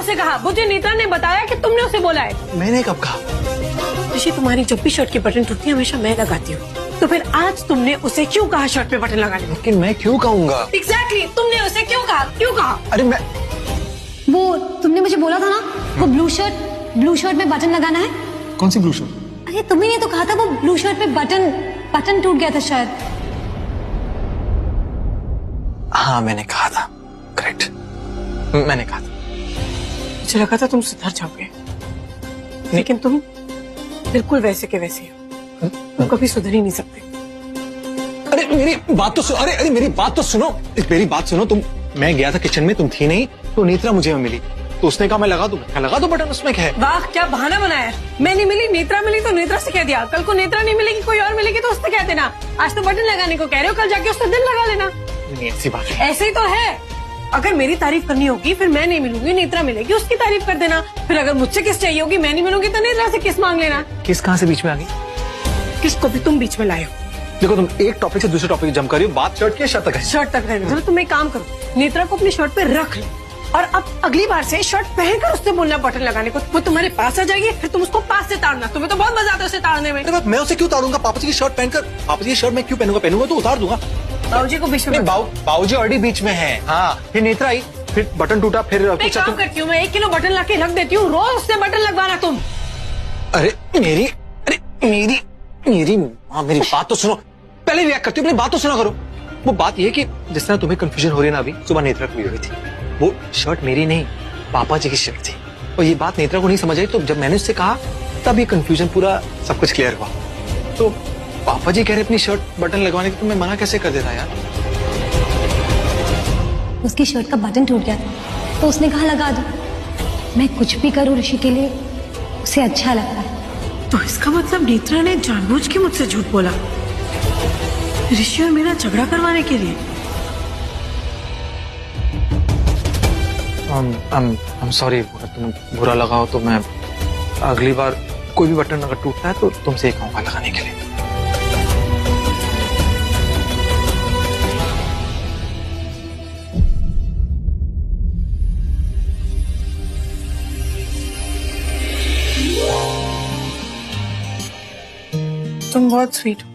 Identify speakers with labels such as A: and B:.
A: उसे कहा? मुझे नेत्रा ने बताया कि तुमने उसे बोला है।
B: मैंने कब कहा?
A: ऋषि, तुम्हारी जब भी शर्ट की बटन टूटती है हमेशा मैं लगाती हूँ, तो फिर आज तुमने उसे क्यों कहा शर्ट पे बटन लगाने?
B: लेकिन मैं क्यों कहूँगा?
A: एग्जैक्टली, तुमने उसे क्यों कहा? क्यों कहा?
B: अरे मैं
C: वो तुमने मुझे बोला था ना, वो ब्लू शर्ट में बटन लगाना है।
B: कौन सी ब्लू शर्ट?
C: अरे तुम्ही ने तो कहा था वो ब्लू शर्ट पे बटन टूट गया था शायद।
B: हाँ मैंने कहा था, करेक्ट, मैंने कहा था।
A: मुझे लगा था तुम सुधर जाओगे, लेकिन तुम बिल्कुल वैसे के वैसे हो। तुम कभी सुधर ही नहीं सकते।
B: अरे मेरी बात तो सुनो, अरे मेरी बात तो सुनो, मेरी बात सुनो। मैं गया था किचन में, तुम थी नहीं, तो नेत्रा मुझे मिली, तो उसने कहा मैं लगा दूं बटन, उसमें क्या है?
A: वाह, क्या बहाना बनाया। मैं नहीं मिली, नेत्रा मिली तो नेत्रा से कह दिया। कल को नेत्रा नहीं मिलेगी, कोई और मिलेगी तो उससे कह देना। आज तो बटन लगाने को कह रहे हो, कल जाके उससे दिल लगा लेना।
B: नहीं ऐसी बात है।
A: ऐसे ही तो है। अगर मेरी तारीफ करनी होगी फिर मैं नहीं मिलूंगी, नेत्रा मिलेगी, उसकी तारीफ कर देना। फिर अगर मुझसे किस चाहिए होगी, मैं नहीं मिलूंगी तो नेत्रा से किस मांग लेना।
B: किस कहाँ से बीच में आ गई?
A: किसको भी तुम बीच में लाए हो।
B: देखो तुम एक टॉपिक से दूसरे टॉपिक जम कर रही हो, बात शर्ट की शर्ट तक है।
A: शर्ट तक रहने दो। तुम एक काम करो, नेत्रा को अपनी शर्ट पे रख लो और अब अगली बार से शर्ट पहनकर उससे बोलना बटन लगाने को। वो तुम्हारे पास आ जाएगी, फिर तुम उसको पास से ताड़ना। तुम्हें तो बहुत मजा आता है उसे ताड़ने में।
B: मैं उसे क्यों ताड़ूंगा? पापा जी की शर्ट पहनकर, पापा जी की शर्ट मैं क्यों पहनूंगा तो उतार दूंगा।
A: बाबूजी को बीच में।
B: बाबूजी ऑलरेडी बीच में है। हाँ, फिर नेत्रा आई, फिर बटन टूटा, फिर
A: मैं काम करती हूँ, मैं 1 किलो बटन ला के रख देती हूँ, रोज उससे बटन लगवाना तुम।
B: अरे मेरी माँ, मेरी बात तो सुनो। पहले रिएक्ट करती हूँ, अपनी बात तो सुना करो। वो बात ये कि जिस तरह तुम्हें कंफ्यूजन हो रही है ना, अभी सुबह नेत्रा को भी हुई थी। वो शर्ट मेरी नहीं, पापा जी की शर्ट थी, और ये बात नेत्रा को नहीं समझ आई। तो जब मैंने उससे कहा तब ये कंफ्यूजन पूरा सब कुछ क्लियर हुआ। तो पापा जी कह रहे अपनी शर्ट बटन लगवाने की, तो मैं मना कैसे कर देता यार?
C: उसकी शर्ट का बटन टूट गया था तो उसने कहा लगा दो। मैं कुछ भी करूँ ऋषि के लिए, उसे अच्छा लगता है।
A: तो इसका मतलब नेत्रा ने जानबूझ के मुझसे झूठ बोला, ऋषि और मेरा झगड़ा करवाने के लिए।
B: I'm sorry, अगर तुम्हें बुरा लगा हो तो मैं अगली बार कोई भी बटन अगर टूटता है तो तुमसे ही कहूंगा लगाने के लिए।
A: तुम बहुत स्वीट हो।